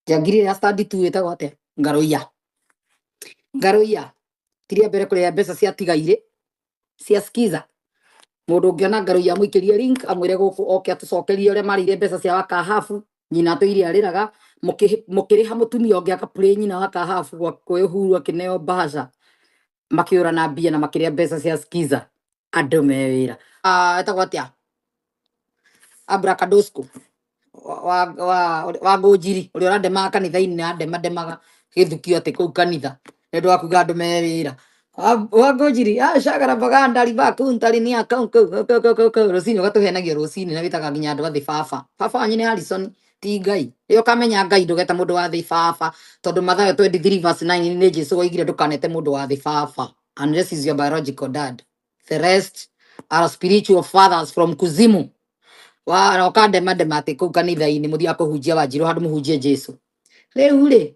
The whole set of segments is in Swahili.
Jangiri ya standi tu ĩtagwo atĩa? Ngaroia tiria mbere kũrĩa mbeca ciatigaire cia skiza. Mũndũ ũngĩona Ngaroia mũikĩrie link amwĩre gũkũ oke atũcokerie ũrĩa marĩire mbeca cia wakahabu nyina tũire arĩraga mũkĩrĩha mũtumia ũngĩ akaplay nyina wakahabu gwa kwĩhuru akĩneo bahasha makĩũra na mbia na makĩrĩa mbeca cia skiza andũ me wĩra. Ĩtagwo atĩa? Abracadosco wa Ngũnjiri ũrĩa ũrandemaga kanitha-inĩ na ndemaga gĩthukio atĩ kũu kanitha nĩ ũndũ wa kuga andũ me wĩra. Wa Ngũnjiri cagara baganda riba kuntari ni account rũcinĩ ũgatũhenagio rũcinĩ na wĩtaga nginya andũ athĩ baba wanyu nĩ Harrison ti Ngai ĩyo kamenya Ngai ndũgeta mũndũ wa thĩ baba tondũ Mathayo 23:9 nĩ Jesũ oigire ndũkanete mũndũ wa thĩ baba unless is your biological dad, the rest are spiritual fathers from kuzimu. Wa ukandema atĩ kũu kanitha-inĩ mũthia kũhunjia Wanjirũ handũ mũhunjie Jesũ. Rĩu rĩ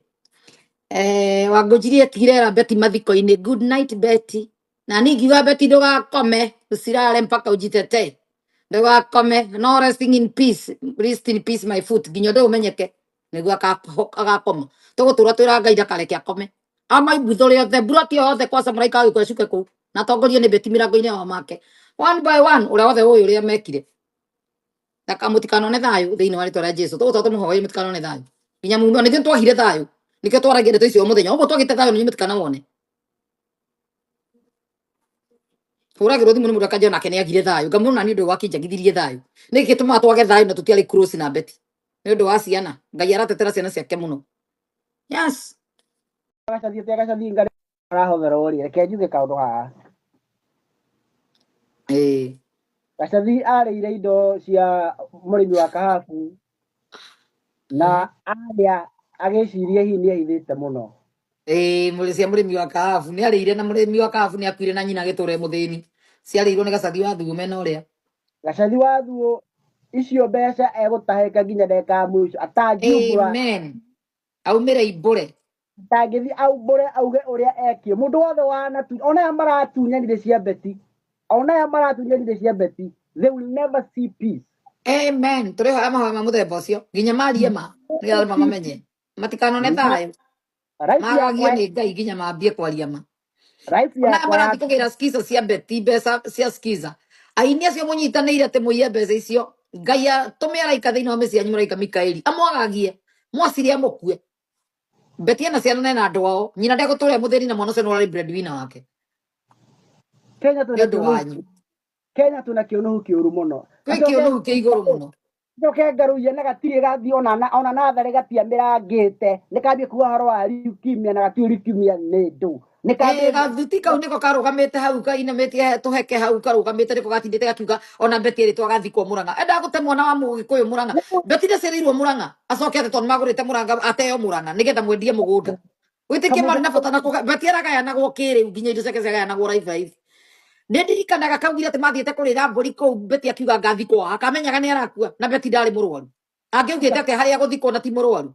Wa Ngũnjiri etigire Beti mathiko-inĩ. Good night Beti. Na ningiuga Beti ndũgakome ũcirare mpaka ũjitetee. Ndũgakome. No resting in peace. Rest in peace my foot. Nginya ũndũ ũmenyeke nĩguo agakoma. Tũgũtũra twĩra Ngai ndakareke akome. Amaibutho rĩothe burati yothe kwa Samaraika agĩkwo acuke kũu. Na tongorio nĩ Beti mĩrango-inĩ wa make. One by one ũrĩa wothe ũĩ ũrĩa mekire. Ndaka mũtikanone thayũ thĩinĩ wa rĩtwa rĩa Jesũ. Tũgũtũra tũmũhoe mũtikanone thayũ. Nginya mume nĩ ithuĩ twahire thayũ. Nikio twaragia ndeto icio mũthenya ũguo twagĩte thayũ nĩ mũtikanawone. Hũragĩrwo thimũ nĩ mũndũ akanja onake nĩ agire thayũ. Ngamũna nĩ ũndũ wa kĩnjagithirie thayũ. Nĩ gĩtũmaga twage thayũ na tũtiarĩ close na Beti. Nĩ ũndũ wa ciana. Ngai aratetera ciana ciake mũno. Yes. Gacathi arĩire indo cia mũrĩmi wa kahabu na arĩa agĩciria hihi nĩ ahithĩte mũno. Cia mũrĩmi wa kahabu nĩ arĩire na mũrĩmi wa kahabu nĩ akuire na nyina gĩtũre mũthĩni. Ciarĩirwo nĩ Gacathi wa Thuo mena ũrĩa. Gacathi wa Thuo icio mbeca egũtahĩka nginya ndeka mũico atangiumbũra. Amen. Aumĩre imbũre. Atangĩthi aumbũre auge ũrĩa ekio. Mũndũ wothe wanatu ona ya maratunyanire cia Beti. Ona ya maratunyanire cia Beti. They will never see peace. Amen. Tũrĩhoya mahoya ma mũthemba ũcio nginya marie ma nĩgetha mamenye matikanone thayũ. Magagio nĩ Ngai nginya mambie kwaria ma. Ona marathi kũgĩra skiza cia Beti mbeca cia skiza. Aini acio mũnyitanĩire atĩ mũiye mbeca icio. Ngai atũme araika thĩinĩ wa mĩciĩ yanyu mũraika Mikaeli amwagagie mwacirĩa mũkue. Beti ena ciana na andũ ao nyina ndegũtũũra mũthĩni na mwana ũcio nĩ ũrarĩ breadwinner wake. Kenya tuna kĩũnũhu kĩũru mũno. Kĩũnũhu kĩ igũrũ mũno. Njoke Ngaruia na gatirĩ gathi ona natharĩ gatiamĩrangĩte. Nĩkambia kuga ũhoro wa leukemia na gatiũ leukemia nĩ ndũ. Gathuti kau nĩko karũgamĩte hau kainamĩtie tũheke hau karũgamĩte nĩko gatindĩte gakiuga ona Beti ĩrĩtwo agathikwo Mũrang'a. Endaga gũte mwana wa Mũgĩkũyũ Mũrang'a. Beti ndaciarĩirwo Mũrang'a acoke atĩ tondũ magũrĩte Mũrang'a ateo Mũrang'a nĩgetha mwendie mũgũnda. Wĩtĩkie marĩ na bata na Beti aragayanagwo kĩrĩu nginya indo ciake ciagayanagwo raithi. Nĩ ndirikanaga kaugire atĩ mathiĩte kũrĩra mbũri kũu Beti akiuga ngathikwo akamenyaga nĩ arakua na Beti ndarĩ mũrwaru. Angĩugĩte atĩ harĩa gũthikwo na ti mũrwaru.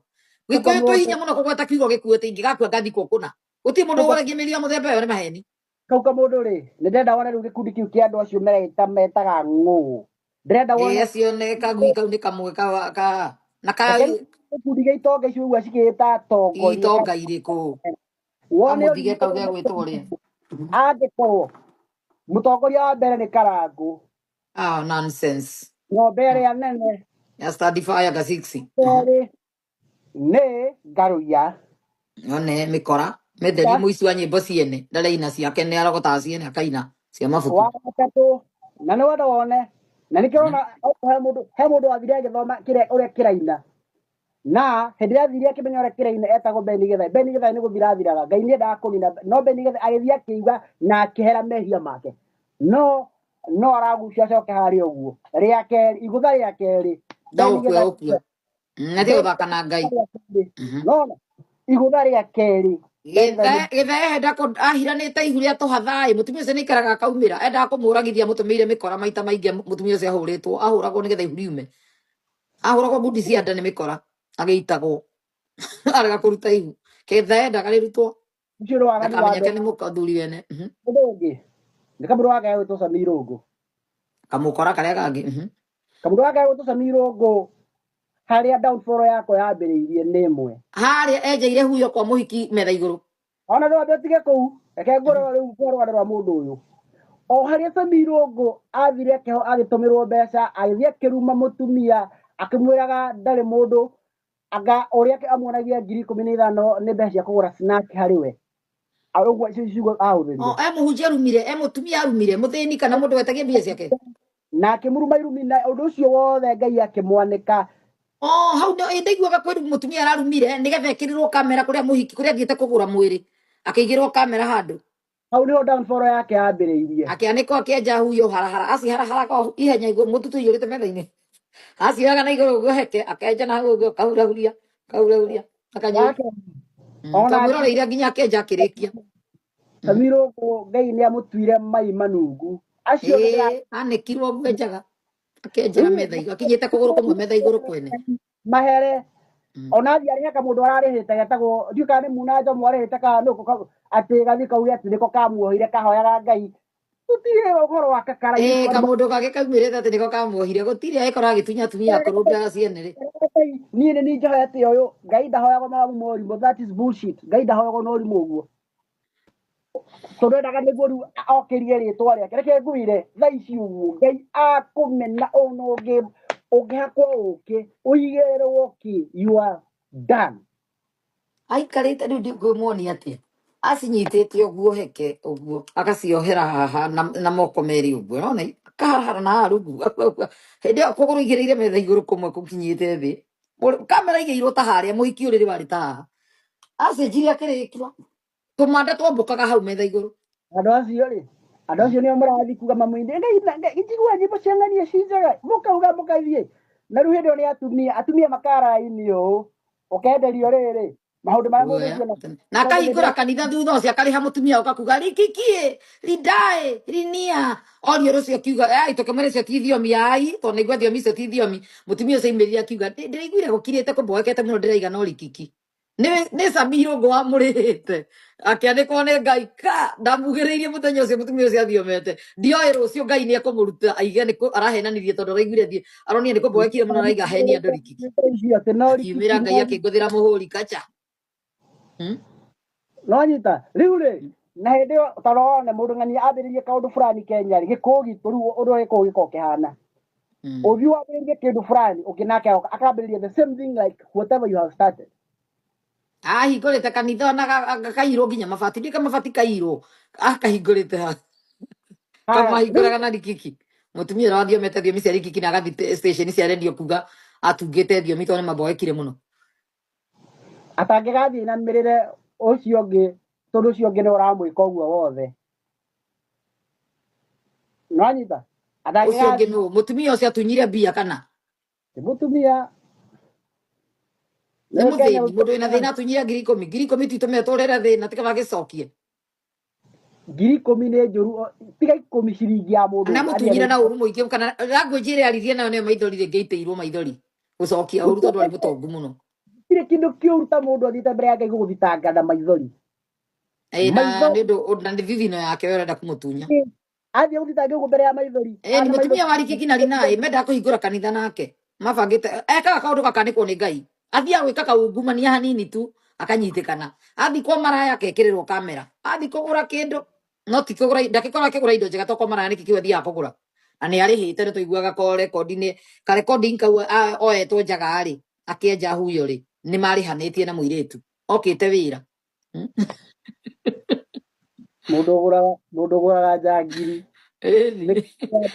Gĩkũyũ tũhinya mũno kũgweta kiugo gĩkuĩte ingĩgakua ngathikwo kũna. Gũtirĩ mũndũ ũgoragia mĩria mũthemba ĩyo nĩ maheni. Kau kamũndũ rĩ nĩ ndenda wone rĩu gĩkundi kĩu kĩa andũ acio metaga ng'ũũ. Ndĩrenda wone acio nĩ kagui kau nĩ kamwe na gĩkundi gĩa itonga icio ũguo cigĩta tongo. Itonga irĩkũ? Kamũthige kau gĩa gwĩtwo ũrĩa. Angĩkorwo mũtongoria wa mbere nĩ Karangũ. Nonsense. Ng'ombe ĩrĩa nene ya Study Fire ga 6. Nĩ Ngaruia. One Mĩkora Metheri mũici wa nyĩmbo ciene ndareina ciake nĩ arogotaga ciene akaina cia mabuku. Wa gatatũ na nĩ wenda wone na nĩ kĩrona he mũndũ wathire agĩthoma ũrĩa kĩraina na hĩndĩ ĩrĩa athire akĩmenya ũrĩa kĩraina etagwo Beni Gĩthai. Beni Gĩthai nĩ gũthira athiraga Ngai nĩ endaga kũnina no Beni Gĩthai agĩthiĩ akĩuga na akĩhera mehia make no aragucia acoke harĩa ũguo rĩa kerĩ igũtha rĩa kerĩ ndagũkua nĩ gũthaka na Ngai no igũtha rĩa kerĩ Gĩthai enda ahiranĩte ihu rĩa tũhathaĩ mũtumia ũcio nĩ ikaraga akaumĩra endaga kũmũragithia mũtũmĩire Mĩkora maita maingĩ mũtumia ũcio ahũrĩtwo ahũragwo nĩgetha ihu riume ahũragwo ngundi cia nda nĩ Mĩkora agĩitagwo arega kũruta ihu Gĩthai endaga rĩrutwo ndakamenyeke nĩ mũthuri wene. Ũndũ ũngĩ nĩ kamũndũ wake gwĩtwo Samirũngũ kamũkora karĩa kangĩ kamũndũ wake gwĩtwo Samirũngũ haria downfall yakwa yambĩrĩirie nĩ ĩmwe haria enjeire huyo kwa muhiki metha iguru ona ndwambe ũtige kũu reke ngũrora rĩu kwa rwanda rwa mũndũ ũyũ o harĩa Samirongo athire keho agĩtũmĩrwo mbeca agĩthiĩ akĩruma mũtumia akĩmwĩraga ndarĩ mũndũ anga ũrĩa amuonagia 15,000 nĩ mbeca cia kũgũra snack harĩ we ũguo ciugo ahũthĩrire muhunjia arumire mutumia arumire muthĩni kana mũndũ wetagia mbia ciake na akĩmũruma irumi na ũndũ ũcio wothe Ngai akĩmwanĩka hau ndaiguaga kwĩrĩ mutumia ararumire nĩgetha ekĩrĩrwo kamera kũrĩa muhiki kũrĩa athiĩte kũgũra mwĩrĩ akĩigĩrwo kamera handũ hau nĩho downfall yake yambĩrĩirie akĩanĩka akĩenja huyo harahara aciharahara ihenya igũrũ mũtutu igũrĩte metha-inĩ acioyaga na igũrũ ũguo heke akenja na hau ũguo kahurahuria akanyua kamwĩroreire nginya akĩenja akĩrĩkia Samirongo Ngai nĩ amũtuire mai manungu acio anĩkirwo ũguo enjaga akĩenjaga metha igũrũ akinyĩte kũgũrũ kũmwe metha igũrũ kwene mahere ona athi arĩ heka mũndũ ararĩhĩte getagwo ndiũ kana nĩ Muna Njomo arĩhĩte kana nũkũ atĩ gathi kauge atĩ nĩko kamuohire kahoyaga Ngai gũtirĩ ũhoro wake karaihu kamũndũ gake kaumĩrĩte atĩ nĩko kamuohire gũtirĩ agĩkorwo agĩtunya atumia akũrũ mbega ciene rĩ niĩ nĩ njohete ũyũ Ngai ndahoyagwo mawamu morimũ that is bullshit Ngai ndahoyagwo na ũrimũ ũguo tondũ endaga nĩguo rĩu okĩrie rĩtwa rĩake reke ngwĩre thaa ici ũguo Ngai akũmena ona ũngĩhakwo ũkĩ ũigĩrĩrwo ũkĩ you are done aikarĩte rĩu ngĩmuonia atĩa acinyitĩte ũguo heke ũguo agaciohera haha na moko merĩ ũguo nona akaharahara na haha rungu hĩndĩ ĩyo kũgũrũ igĩrĩire metha igũrũ kũmwe kũkinyĩte thĩ kamera igĩirwo ta harĩa mũhiki ũrĩrĩ warĩ ta haha acenjirie akĩrĩkĩra tũmanda twambũkaga hau metha igũrũ andũ acio nĩo mũrathi kuga mamũinde Ngai njigua nyĩmbo cia ng'ania ci njega mũkauga mũgathiĩ na rĩu hĩndĩ ĩyo nĩ atumia makara-inĩ ũũ ũkenderio rĩrĩ maũndũ marĩa mũgũthiĩ na akahingũra kanitha thutha ũcio akarĩha mũtumia ũkakuga rikikie rindae rinia orio rũcio akiuga tũkĩmwĩra icio ti thiomi tondũ naigua thiomi icio ti thiomi mũtumia ũcio aimĩrire akiuga ndĩraiguire gũkirĩte kũmboekete mũno ndĩraiga no rikiki nĩ Samirongo wamũrĩhĩte akĩanĩkwo nĩ Ngai ndamugĩrĩirie mũthenya ũcio mũtumia ũcio athiomete ndioĩ rũciũ Ngai nĩ ekũmũruta aige arahenanirie tondũ araiguire aronia nĩ kũmboekire mũno araiga heni andũ rikiki akiumĩra Ngai akĩngũthĩra mũhũri kacha no nyita rĩu rĩ na hĩndĩ ĩyo tarone mũndũ ng'ania ambĩrĩrie kaũndũ fulani Kenya rĩ gĩkũũ gitũ rĩu ũndũ ũrĩa gĩkũũ gĩkoragwo kĩhana ũthiĩ wambĩrĩrie kĩndũ fulani ũngĩ nake akambĩrĩria the same thing like whatever you have started ahingũrĩte kanitha ona kairwo nginya mabati ndika mabati kairwo akahingũrĩte ha kamahingũraga na rikiki mũtumia ũrĩa wathiomete thiomi cia rikiki na agathi station cia redio kuga atungĩte thiomi tondũ nĩmamboekire mũno atangĩgathiĩ na mĩrĩre ũcio ũngĩ tondũ ũcio ũngĩ nĩ ũramwĩka ũguo wothe no nyita ũcio ũngĩ nũ mũtumia ũcio atunyire mbia kana mũtumia nĩ mũthĩni mũndũ wĩna thĩna atunyire 10,000 titũmetũrĩre thĩna tiga magĩcokie 10,000 nĩ njũru tiga 10 ciringi ya mũndũ na mũtunyire na ũru mũingĩ kana language ĩrĩa aririe nayo nĩyo maithori rĩngĩ iteirwo maithori gũcokia ũru tondũ arĩ mũtongu mũno kire kĩndũ kĩũru ta mũndũ athiĩte mbere ya Ngai gũgũthitanga na maithori na nĩ ũndũ na thithino yake ũrenda kũmũtunya athiĩ gũthitanga ũguo mbere ya maithori nĩ mũtumia wa rikiki na rinaĩ mendaga kũhingũra kanitha nake mabangĩte ekaga kaũndũ gakanĩkwo nĩ Ngai athiaga gwĩka kaungumania hanini tu akanyitĩkana athiĩ kwa maraya akekĩrĩrwo kamera athiĩ kũgũra kĩndũ no ti kũgũra ndakĩkorwo akĩgũra indo njega to kwa maraya nĩkĩ kĩu athiaga kũgũra na nĩ arĩhĩte nĩ tũiguaga ko rekondi-inĩ karekondi kau oetwo njaga-rĩ akĩenja huyo rĩ nĩ marĩhanĩtie na mũirĩtu okĩte wĩra mũndũ ũgũraga njangiri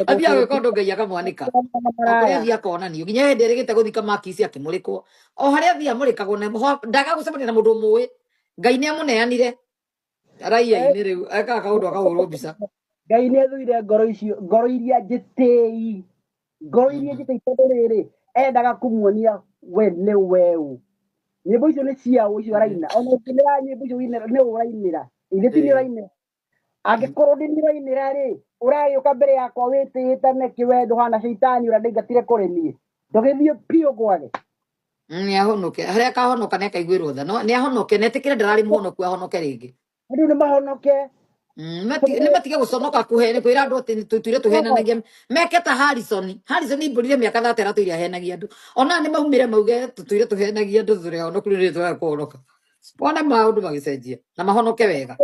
athiaga gwĩka ũndũ Ngai akamwanĩka kũrĩa athiĩ akonanio nginya hĩndĩ ĩrĩgĩte gũthika makici akĩmũrĩkwo o harĩa athiĩ amũrĩkagwo ndaga gũcemania na mũndũ mũĩ Ngai nĩ amũneanire raia-inĩ rĩu ekaga kaũndũ akahũrwo mbica Ngai nĩ athuire ngoro iria njĩtĩi tondũ rĩrĩ endaga kũmuonia we nĩ weũ nyĩmbo icio nĩ ciaũ icio araina ona ũkĩnĩra nyĩmbo icio nĩ ũrainĩra ithe ti nĩ ũrainĩra angĩkorwo ndĩ nĩ ũrainĩra rĩ ũragĩũka mbere yakwa wĩtĩĩte nĩkĩ we ndũhana caitani ũrĩa ndaingatire kũrĩ niĩ ndũgĩthiĩ biũ gwake nĩ ahonoke harĩa akahonoka nĩ akaiguĩrwo tha nĩ ahonoke netĩkĩre ndararĩ mũhonoku ahonoke rĩngĩ andũ nĩ mahonoke nä matige gå conoka kå he nä kwä ra andå atä tå tuire tå henanagia meke ta Harrison mbårire mä aka 30 tå ire ahenagia andå ona nä maumä re mauge tå tuire tå henagia andå tå rä honoku rä rä tå kå honoka wona maå ndå magä cenjia na mahonoke wega